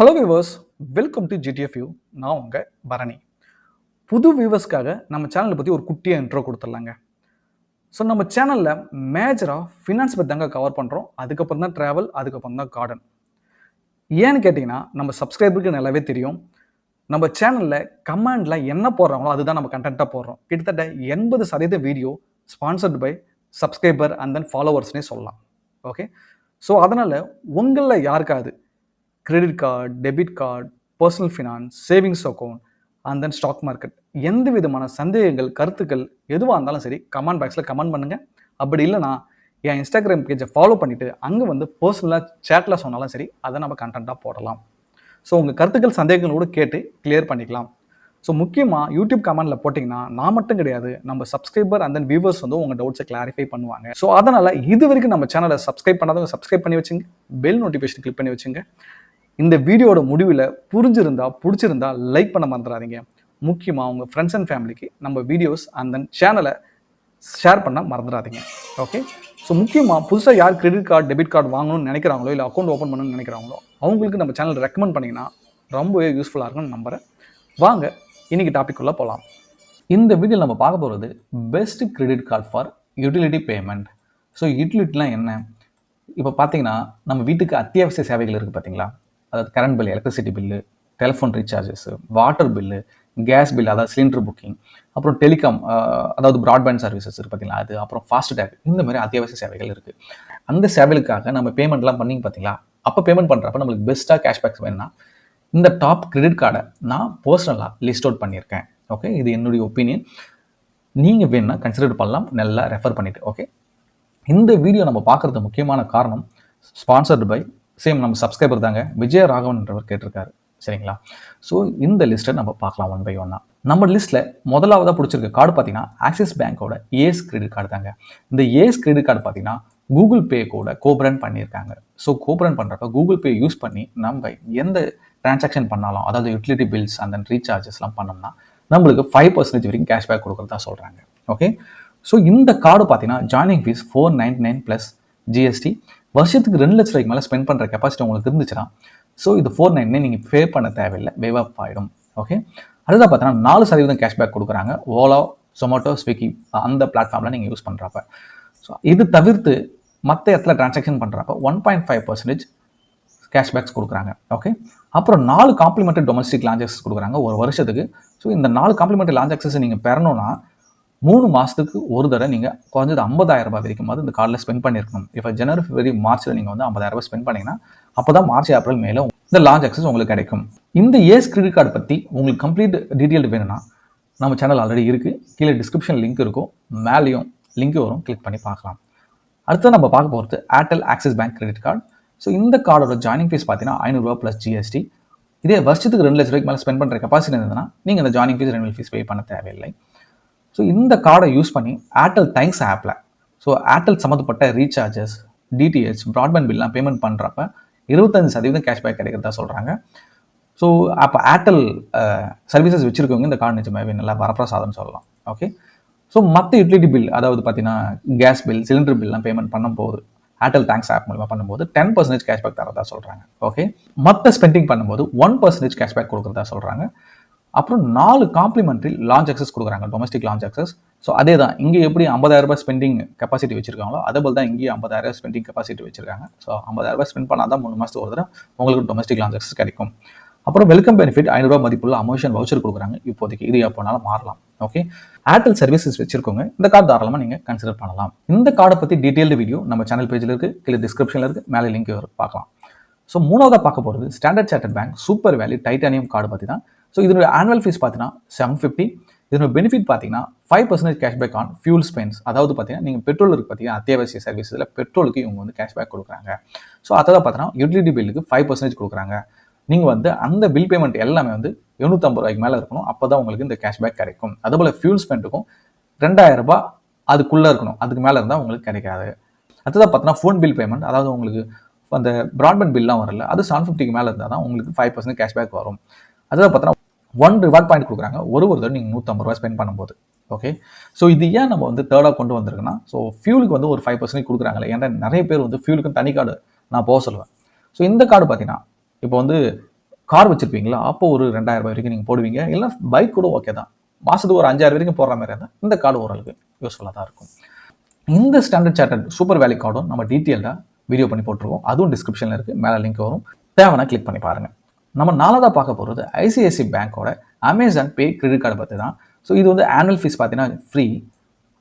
Hello viewers, welcome to GTF view. நான் உங்கள் பரணி. புது வியூவர்ஸ்க்காக நம்ம சேனலை பற்றி ஒரு குட்டியாக இன்ட்ரோ கொடுத்துடலாங்க. ஸோ நம்ம சேனலில் மேஜராக ஃபினான்ஸ் பற்றி தாங்க கவர் பண்ணுறோம். அதுக்கப்புறம் தான் ட்ராவல், அதுக்கப்புறம் தான் கார்டன். ஏன்னு கேட்டிங்கன்னா நம்ம சப்ஸ்கிரைபருக்கு நல்லாவே தெரியும். நம்ம சேனலில் கமெண்டில் என்ன போடுறாங்களோ அதுதான் நம்ம கண்டென்ட்டாக போடுறோம். கிட்டத்தட்ட 80% video sponsored by subscriber and then ஃபாலோவர்ஸ்னே சொல்லலாம். ஓகே, ஸோ அதனால் உங்களில் யாருக்காவது credit card, debit card, personal finance, savings account and then stock market எந்த விதமான சந்தேகங்கள், கருத்துக்கள் எதுவாக இருந்தாலும் சரி கமெண்ட் பாக்ஸில் கமெண்ட் பண்ணுங்கள். அப்படி இல்லைனா என் இன்ஸ்டாகிராம் பேஜை ஃபாலோ பண்ணிவிட்டு அங்கே வந்து பர்சனலாக சேட்டில் சொன்னாலும் சரி அதை நம்ம கண்டென்ட்டாக போடலாம். ஸோ உங்கள் கருத்துக்கள், சந்தேகங்களோடு கேட்டு கிளியர் பண்ணிக்கலாம். ஸோ முக்கியமாக யூடியூப் கமெண்டில் போட்டிங்கன்னா நான் மட்டும் கிடையாது, நம்ம சப்ஸ்கிரைபர் அண்ட் தென் வியூவர்ஸ் வந்து உங்கள் டவுட்ஸை கிளாரிஃபை பண்ணுவாங்க. ஸோ அதனால் இது வரைக்கும் நம்ம சேனலை சப்ஸ்கிரைப் பண்ணாதவங்க சப்ஸ்கிரைப் பண்ணி வச்சுங்க, பெல் நோட்டிஃபிகேஷன் கிளிக் பண்ணி வச்சுங்க. இந்த வீடியோட முடிவில் பிடிச்சிருந்தா லைக் பண்ண மறந்துடாதீங்க. முக்கியமாக உங்கள் ஃப்ரெண்ட்ஸ் அண்ட் ஃபேமிலிக்கு நம்ம வீடியோஸ் அண்ட் தென் சேனலை ஷேர் பண்ண மறந்துடாதீங்க. ஓகே, ஸோ முக்கியமாக புதுசாக யார் கிரெடிட் கார்டு, டெபிட் கார்டு வாங்கணும்னு நினைக்கிறாங்களோ இல்லை அக்கௌண்ட் ஓப்பன் பண்ணணும்னு நினைக்கிறாங்களோ அவங்களுக்கு நம்ம சேனல் ரெக்கமெண்ட் பண்ணிங்கன்னா ரொம்பவே யூஸ்ஃபுல்லாக இருக்கும்னு நம்புகிறேன். வாங்க இன்றைக்கி டாபிக் உள்ள போகலாம். இந்த வீடியோவில் நம்ம பார்க்க போகிறது best credit card for utility payment. So யூட்டிலிட்டிலாம் என்ன? இப்போ பார்த்தீங்கன்னா நம்ம வீட்டுக்கு அத்தியாவசிய சேவைகள் இருக்குது பார்த்தீங்களா, அதாவது current bill, electricity bill, telephone recharges, water bill, gas bill, அதாவது சிலிண்டர் புக்கிங், அப்புறம் டெலிகாம், அதாவது ப்ராட்பேண்ட் சர்வீசஸ் இருக்குது பார்த்தீங்களா அது, அப்புறம் ஃபாஸ்ட் டேக், இந்த மாதிரி அத்தியாவசிய சேவைகள் இருக்குது. அந்த சேவைகளுக்காக நம்ம பேமெண்ட்லாம் பண்ணிங்க பார்த்தீங்களா, அப்போ பேமெண்ட் பண்ணுறப்ப நம்மளுக்கு பெஸ்ட்டாக கேஷ்பேக்ஸ் வேணும்னா இந்த டாப் கிரெடிட் கார்டை நான் பர்சனலாக லிஸ்ட் அவுட் பண்ணியிருக்கேன். ஓகே, இது என்னுடைய ஒப்பீனியன், நீங்கள் வேணும்னா கன்சிடர் பண்ணலாம், நல்லா ரெஃபர் பண்ணிவிட்டு. ஓகே, இந்த வீடியோ நம்ம பார்க்குறது முக்கியமான காரணம் ஸ்பான்சர்டு பை சேம் நம்ம சப்ஸ்கிரைபர் தாங்க, விஜய ராகவன்ன்றவர் கேட்டிருக்காரு. சரிங்களா? ஸோ இந்த லிஸ்ட்டை நம்ம பார்க்கலாம் ஒன் பை ஒன்னாக. நம்ம லிஸ்ட்டில் முதலாவதாக பிடிச்சிருக்க கார்டு பார்த்தீங்கன்னா ஆக்சிஸ் பேங்கோட ஏஸ் கிரெடிட் கார்டு தாங்க. இந்த ஏஸ் கிரெடிட் கார்டு பார்த்தீங்கன்னா கூகுள் பே கூட கோப்ரண்ட் பண்ணியிருக்காங்க. ஸோ கோப்ரண்ட் பண்ணுறப்ப கூகுள் பே யூஸ் பண்ணி நம்ம எந்த டிரான்சாக்ஷன் பண்ணாலும், அதாவது யூட்டிலிட்டி பில்ஸ் அந்த ரீசார்ஜஸ்லாம் பண்ணோம்னா நம்மளுக்கு 5% வரைக்கும் கேஷ்பேக் கொடுக்குறதா சொல்கிறாங்க. ஓகே, ஸோ இந்த கார்டு பார்த்தீங்கன்னா ஜாயினிங் ஃபீஸ் 499 ப்ளஸ் ஜிஎஸ்டி. வருஷத்துக்கு 2 லட்ச ரூபாய்க்கு மேலே ஸ்பெண்ட் பண்ணுற கெப்பாசிட்டி உங்களுக்கு இருந்துச்சுன்னா ஸோ இது 499 நீங்கள் பே பண்ண தேவையில்லை, வேவ் ஆஃப் ஆகிடும். ஓகே, அதுதான் பார்த்தீங்கன்னா 4% கேஷ்பேக் கொடுக்குறாங்க ஓலா, சொமேட்டோ, ஸ்விக்கி அந்த பிளாட்ஃபார்மில் நீங்கள் யூஸ் பண்ணுறப்ப. ஸோ இது தவிர்த்து மற்ற இடத்துல டிரான்சாக்ஷன் பண்ணுறப்ப 1.5% கேஷ்பேக்ஸ் கொடுக்குறாங்க. ஓகே, அப்புறம் 4 காம்ப்ளிமெண்ட்ரி டொமஸ்டிக் லான்ச் ஆக்சஸ் கொடுக்குறாங்க ஒரு வருஷத்துக்கு. ஸோ இந்த 4 காம்ப்ளிமெண்ட்ரி லான்ச் ஆக்சஸ் நீங்கள் பெறணும்னா 3 மாதத்துக்கு ஒரு தடவை நீங்கள் குறைஞ்சது 50,000 ரூபாய் வரைக்கும் இந்த கார்டில் ஸ்பெண்ட் பண்ணியிருக்கணும். இப்போ ஜனவரி, பிப்ரவரி, மார்ச்சில் நீங்கள் வந்து 50,000 ரூபாய் ஸ்பெண்ட் பண்ணிங்கன்னா அப்போ தான் மார்ச், ஏப்ரல், மேலே இந்த லான்ச் ஆக்சஸ் உங்களுக்கு கிடைக்கும். இந்த ஏஸ் கிரெடிட் கார்டு பற்றி உங்களுக்கு கம்ப்ளீட் டீட்டெயில் வேணும்னா நம்ம சேனல் ஆல்ரெடி இருக்குது, கீழே டிஸ்கிரிப்ஷன் லிங்க் இருக்கும், மேலேயும் லிங்க் வரும், கிளிக் பண்ணி பார்க்கலாம். அடுத்து நம்ம பார்க்க போகிறது Airtel axis bank credit card. So இந்த கார்டோட ஜாயினிங் ஃபீஸ் பார்த்தீங்கன்னா 500 ரூபா ப்ளஸ் ஜிஎஸ்டி. இதே வருஷத்துக்கு 2 லட்ச ரூபாய்க்கு மேலே ஸ்பெண்ட் பண்ணுற கெப்பாசிட்டி இருந்ததுன்னா நீங்கள் இந்த joining fees, renewal fees pay பண்ண தேவையில்லை. ஸோ இந்த கார்டை யூஸ் பண்ணி ஏர்டெல் தேங்க்ஸ் ஆப்பில் ஸோ ஏர்டெல் சம்மந்தப்பட்ட ரீசார்ஜஸ், டிடிஹெச், ப்ராட்பேண்ட் பில்லாம் பேமெண்ட் பண்ணுறப்ப 25% கேஷ்பேக் கிடைக்கிறதா சொல்கிறாங்க. ஸோ அப்போ ஏர்டெல் சர்வீசஸ் வச்சுருக்கவங்க இந்த கார்டு நிஜமாகவே நல்லா வரப்பிரசாதம்னு சொல்லலாம். ஓகே, ஸோ மற்ற யூட்டிலிட்டி பில், அதாவது பார்த்தீங்கன்னா கேஸ் பில், சிலிண்டர் பில்லாம் பேமெண்ட் பண்ணும்போது ஏர்டெல் தேங்க்ஸ் ஆப் மூலமாக பண்ணும்போது 10% கேஷ்பேக் தரதா சொல்கிறாங்க. ஓகே, மற்ற ஸ்பெண்டிங் பண்ணும்போது 1% கேஷ்பேக் கொடுக்குறதா சொல்கிறாங்க. அப்புறம் 4 காம்ப்ளிமெண்ட்ரி லான்ச் ஆக்சஸ் கொடுக்குறாங்க, டொமஸ்டிக் லான்ச் ஆக்சஸ். ஸோ அதே தான் இங்கே எப்படி 50,000 ரூபாய் ஸ்பெண்டிங் கெப்பாசிட்டி வச்சிருக்காங்களோ அதே போல் தான் இங்கேயும் 50,000 ஸ்பெண்டிங் கெப்பாசிட்டி வச்சிருக்காங்க. ஸோ 50,000 ரூபாய் ஸ்பெண்ட் பண்ணால் தான் 3 மாதத்துக்கு ஒரு தடவை உங்களுக்கு டொமஸ்டிக் லான்ச் ஆக்சஸ் கிடைக்கும். அப்புறம் வெல்கம் பெனிஃபிட் 500 ரூபாய் மதிப்புள்ள அமோஷன் வவுச்சர் கொடுக்குறாங்க இப்போதைக்கு, இது எப்போனாலும் மாறலாம். ஓகே, ஏர்டெல் சர்வீசஸ் வச்சிருக்கோங்க இந்த கார்டு தாராளமாக நீங்கள் கன்சிடர் பண்ணலாம். இந்த கார்டை பற்றி டீட்டெயில்டு வீடியோ நம்ம சேனல் பேஜில் இருக்குது, கீழே டிஸ்கிரிப்ஷனில் இருக்குது, மேலே லிங்க் பார்க்கலாம். ஸோ மூணாவதாக பார்க்க போகிறது standard chartered bank super value titanium card பற்றி தான். ஸோ இதனுடைய ஆனுவல் ஃபீஸ் பார்த்தீங்கன்னா 750. இதனுடைய பெனிஃபிட் பார்த்தீங்கன்னா 5% கேஷ்பேக் ஆன் ஃபியூல் ஸ்பென்ஸ், அதாவது பார்த்தீங்கன்னா நீங்கள் பெட்ரோல் இருக்குது பார்த்தீங்கன்னா அத்தியாவசிய சர்வீஸில் பெட்ரோலுக்கு இவங்க வந்து கேஷ்பேக் கொடுக்குறாங்க. ஸோ அதை தான் பார்த்தீங்கன்னா யூட்டிலிட்டி பில்லுக்கு 5% கொடுக்குறாங்க. நீங்கள் வந்து அந்த பில் பேமெண்ட் எல்லாமே வந்து 750 ரூபாய்க்கு மேலே இருக்கணும், அப்போ தான் உங்களுக்கு இந்த கேஷ்பேக் கிடைக்கும். அதுபோல் ஃபியூல் ஸ்பெண்டுக்கும் 2000 ரூபாய் அதுக்குள்ளே இருக்கணும், அதுக்கு மேலே இருந்தால் உங்களுக்கு கிடைக்காது. அடுத்ததாக பார்த்தீங்கன்னா ஃபோன் பில் பேமெண்ட், அதாவது உங்களுக்கு அந்த ப்ராட்பேண்ட் பில்லாம் வரல, அது 750க்கு மேலே இருந்தால் தான் உங்களுக்கு 5% கேஷ்பேக் வரும். அதுதான் பார்த்தீங்கன்னா 1 ரிவார்ட் பாயிண்ட் கொடுக்குறாங்க ஒரு தடவை நீங்கள் 150 ரூபாய் ஸ்பெண்ட் பண்ணும்போது. ஓகே, ஸோ இது ஏன் நம்ம வந்து தேர்டாக கொண்டு வந்திருக்குன்னா, ஸோ ஃபியூலுக்கு வந்து ஒரு 5% கொடுக்குறாங்களே, ஏன்னா நிறைய பேர் வந்து ஃபியூலுக்கு தனி கார்டு நான் போக சொல்லுவேன். ஸோ இந்த கார்டு பார்த்தீங்கன்னா இப்போ வந்து கார் வச்சிருப்பீங்களா, அப்போ ஒரு 2000 வரைக்கும் நீங்கள் போடுவீங்க. இல்லை பைக் கூட ஓகே தான். மாதத்துக்கு ஒரு 5000 வரைக்கும் போடுற மாதிரி இருந்தால் இந்த கார்டு ஓரளவுக்கு யூஸ்ஃபுல்லாக தான் இருக்கும். இந்த ஸ்டாண்டர்ட் சார்ட்டர்ட் சூப்பர் வேல்யூ கார்டும் நம்ம டீட்டெயில்டாக வீடியோ பண்ணி போட்டிருக்கோம். அதுவும் டிஸ்கிரிப்ஷனில் இருக்குது, மேலே லிங்க் வரும். தேவைன்னா கிளிக் பண்ணி பாருங்கள். நம்ம நாலாவதாக பார்க்க போகிறது ஐசிஐசி பேங்கோட அமேசான் பே கிரெடிட் கார்டை பற்றி தான். ஸோ இது வந்து ஆனுவல் ஃபீஸ் பார்த்தீங்கன்னா ஃப்ரீ.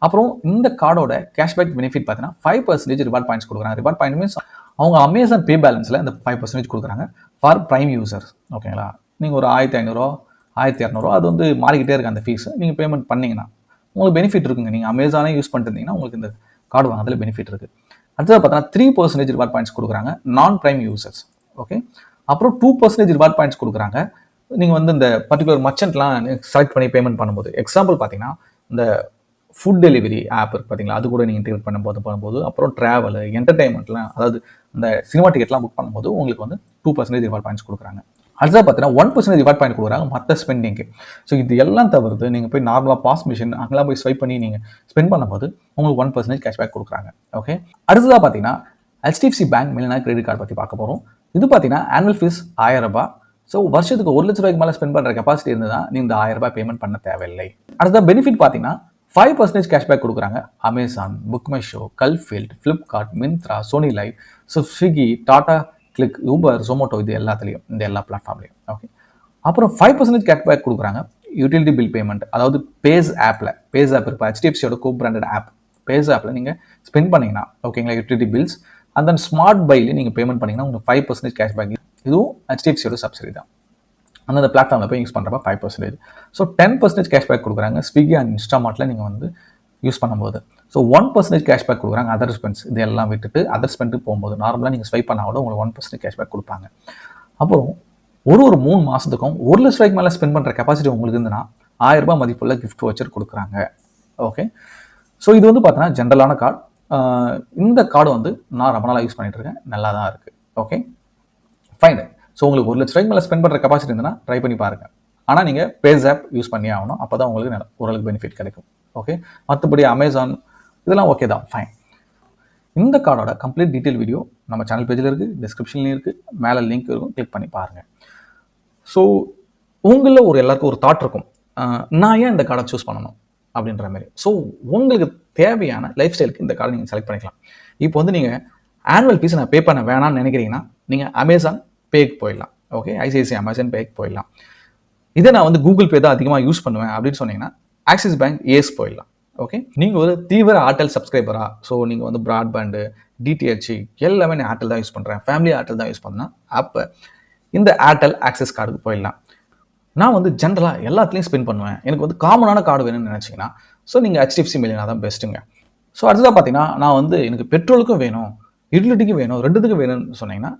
அப்புறம் இந்த கார்டோட கேஷ்பேக் பெனிஃபிட் பார்த்தீங்கன்னா 5% ரிவார்ட் பாயிண்ட்ஸ் கொடுக்குறாங்க. ரிவார்ட் பாயிண்ட் மீன்ஸ் அவங்க அமேசான் பே பேலன்ஸில் இந்த 5% கொடுக்குறாங்க ஃபார் ப்ரைம் யூசர்ஸ். ஓகேங்களா, நீங்கள் ஒரு 1500 1200 அது வந்து மாறிக்கிட்டே இருக்குது அந்த ஃபீஸ். நீங்கள் பேமெண்ட் பண்ணிங்கன்னா உங்களுக்கு பெனிஃபிட் இருக்குங்க. நீங்கள் அமேசானே யூஸ் பண்ணிட்டு இருந்தீங்கன்னா உங்களுக்கு இந்த கார்டு வாங்குறதுல பெனிஃபிட் இருக்குது. அடுத்தது பார்த்தீங்கன்னா 3% ரிவார்ட் பாயிண்ட்ஸ் கொடுக்குறாங்க நான் ப்ரைம் யூசர்ஸ். ஓகே, அப்புறம் 2% ரிவார்ட் பாயிண்ட்ஸ் கொடுக்குறாங்க நீங்கள் வந்து இந்த பர்டிகுலர் மர்ச்சன்ட்லாம் செலக்ட் பண்ணி பேமெண்ட் பண்ணும்போது. எக்ஸாம்பிள் பார்த்தீங்கன்னா இந்த ஃபுட் டெலிவரி ஆப் இருக்குது பார்த்தீங்களா, அது கூட நீங்கள் இன்டெகிரேட் பண்ணும்போது அப்புறம் ட்ராவல் என்டர்டைன்மெண்ட்லாம், அதாவது இந்த சினிமா டிக்கெட்லாம் புக் பண்ணும்போது உங்களுக்கு வந்து 2% ரிவார்ட் பாயிண்ட்ஸ் கொடுக்குறாங்க. அடுத்தது பார்த்தீங்கன்னா 1% ரிவார்ட் பாயிண்ட் கொடுக்குறாங்க மற்ற ஸ்பெண்டிங்கு. ஸோ இது எல்லாம் தவிர்த்து நீங்கள் போய் நார்மலாக பாஸ் மிஷின் அங்கெல்லாம் போய் ஸ்வைப் பண்ணி நீங்கள் ஸ்பெண்ட் பண்ணும்போது உங்களுக்கு 1% கேஷ்பேக் கொடுக்குறாங்க. ஓகே, அடுத்ததாக பார்த்தீங்கன்னா HDFC bank millionaire credit card பற்றி பார்க்க போகிறோம். இது பார்த்தீங்கன்னா ஆனுவல் ஃபீஸ் 1000 ரூபாய். ஸோ வருஷத்துக்கு 1 லட்ச ரூபாய்க்கு மேலே ஸ்பெண்ட் பண்ணுற கெப்பாசிட்டி இருந்தால் நீங்கள் இந்த 1000 ரூபாய் பேமெண்ட் பண்ண தேவையில்லை. அடுத்த பெனிஃபிட் பார்த்தீங்கன்னா 5% கேஷ்பேக் கொடுக்குறாங்க அமேசான், புக் மை ஷோ, கல்ஃபீல்ட், Flipkart, Myntra, Sony LIV, so Swiggy, Tata Cliq, Uber, Zomato, இது எல்லாத்துலேயும் இந்த எல்லா பிளாட்ஃபார்ம்லையும். ஓகே, அப்புறம் 5% கேஷ்பேக் கொடுக்குறாங்க யூட்டிலிட்டி பில் பேமெண்ட். அதாவது பேஸ் ஆப்பில், பேஸ் ஆப் இப்போ HDFCயோட கோ பிராண்டட் ஆப் பேஸ் ஆப்பில் நீங்கள் ஸ்பெண்ட் பண்ணிங்கன்னா ஓகேங்களா utility bills and then smart பைல நீங்கள் பேமெண்ட் பண்ணிங்கன்னா உங்களுக்கு 5% கேஷ்பேக். இதுவும் HDFCயோட சப்சிடி தான். அந்த பிளாட்ஃபார்மில் போய் யூஸ் பண்ணுறப்ப 5%. ஸோ 10% கேஷ்பேக் கொடுக்குறாங்க ஸ்விக்கி அண்ட் இன்ஸ்டாமார்ட்டில் நீங்கள் வந்து யூஸ் பண்ணும்போது. ஸோ 1% கேஷ்பேக் கொடுக்குறாங்க அதர் ஸ்பெண்ட்ஸ். இது எல்லாம் விட்டுட்டு அதர் ஸ்பெண்ட்டுக்கு போகும்போது நார்மலாக நீங்கள் ஸ்வைப் பண்ணால் கூட உங்களுக்கு 1% கேஷ்பேக் கொடுப்பாங்க. அப்புறம் ஒரு 3 மாதத்துக்கும் 1 லட்ச ரூபாய்க்கு மேலே ஸ்பெண்ட் பண்ணுற கெப்பாசிட்டி உங்களுக்கு இருந்துன்னா 1000 ரூபாய் மதிப்புள்ள கிஃப்ட் வச்சர் கொடுக்குறாங்க. ஓகே, ஸோ இது வந்து பார்த்தீங்கன்னா ஜென்ரலான கார்டு. இந்த கார்டு வந்து நான் ரொம்ப நாளாக யூஸ் பண்ணிட்டு இருக்கேன், நல்லா தான் இருக்குது. Okay fine. ஸோ உங்களுக்கு 1 லட்ச ரூபாய்க்கு மேலே ஸ்பெண்ட் பண்ணுற கெப்பாசிட்டி இருந்ததுன்னா ட்ரை பண்ணி பாருங்கள். ஆனால் நீங்கள் பேஸ் ஆப் யூஸ் பண்ணி ஆகணும், அப்போ தான் உங்களுக்கு ஓரளவுக்கு பெனிஃபிட் கிடைக்கும். ஓகே, மற்றபடி அமேசான் இதெல்லாம் ஓகே தான், ஃபைன். இந்த கார்டோட கம்ப்ளீட் டீட்டெயில் வீடியோ நம்ம சேனல் பேஜில் இருக்குது, டிஸ்கிரிப்ஷன்லேயும் இருக்குது, மேலே லிங்க் இருக்கும், கிளிக் பண்ணி பாருங்கள். ஸோ உங்களில் எல்லாருக்கும் ஒரு தாட் இருக்கும், நான் ஏன் இந்த கார்டை சூஸ் பண்ணணும் அப்படின்ற மாதிரி. ஸோ உங்களுக்கு தேவையான லைஃப் ஸ்டைலுக்கு இந்த கார்டை நீங்கள் செலக்ட் பண்ணிக்கலாம். இப்போ வந்து நீங்கள் ஆனுவல் ஃபீஸ் நான் பே பண்ண வேணாம்னு நினைக்கிறீங்கன்னா நீங்கள் அமேசான் பேக்கு போயிடலாம். ஓகே, ஐசிஐசி அமேசான் பேக்கு போயிடலாம். இதே நான் வந்து கூகுள் பே தான் அதிகமாக யூஸ் பண்ணுவேன் அப்படின்னு சொன்னீங்கன்னா ஆக்சிஸ் பேங்க் ஏஸ் போயிடலாம். ஓகே, நீங்கள் ஒரு தீவிர ஏர்டெல் சப்ஸ்கிரைபரா, ஸோ நீங்கள் வந்து ப்ராட்பேண்டு, டிடிஹெச் எல்லாமே நான் ஏர்டெல் தான் யூஸ் பண்ணுறேன், ஃபேமிலி ஏர்டெல் தான் யூஸ் பண்ணேன், அப்போ இந்த ஏர்டெல் ஆக்சிஸ் கார்டுக்கு போயிடலாம். நான் வந்து ஜென்ரலாக எல்லாத்துலேயும் ஸ்பெண்ட் பண்ணுவேன், எனக்கு வந்து காமனான கார்டு வேணும்னு நினச்சிங்கன்னா ஸோ நீங்கள் HDFC மில்லியனர் தான் பெஸ்ட்டுங்க. ஸோ அடுத்ததாக பார்த்தீங்கன்னா நான் வந்து எனக்கு பெட்ரோலுக்கும் வேணும், யூட்டிலிட்டிக்கும் வேணும், ரெண்டுத்துக்கும் வேணும்னு சொன்னீங்கன்னா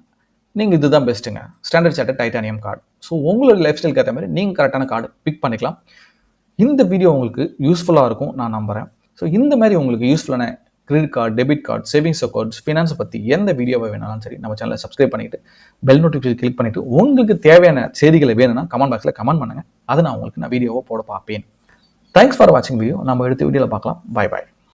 நீங்கள் இதுதான் பெஸ்ட்டுங்க, Standard Chartered titanium card. So உங்களோட லைஃப் ஸ்டைலுக்கு ஏற்ற மாதிரி நீங்கள் கரெக்டான கார்டு பிக் பண்ணிக்கலாம். இந்த வீடியோ உங்களுக்கு யூஸ்ஃபுல்லாக இருக்கும் நான் நம்புகிறேன். ஸோ இந்த மாதிரி உங்களுக்கு யூஸ்ஃபுல்லான credit card, debit card, savings accounts, ஃபினான்ஸை பற்றி எந்த வீடியோவை வேணாலும் சரி நம்ம சேனலை சப்ஸ்கிரைப் பண்ணிவிட்டு பெல் நோட்டிஃபிகேஷன் கிளிக் பண்ணிவிட்டு உங்களுக்கு தேவையான செய்திகளை வேணும்னா கமெண்ட் பாக்ஸில் கமெண்ட் பண்ணுங்கள். அதை நான் உங்களுக்கு வீடியோவை போட பார்ப்பேன். தேங்க்ஸ் ஃபார் வாட்சிங் வீடியோ. நம்ம எடுத்த வீடியோவில் பார்க்கலாம். Bye bye.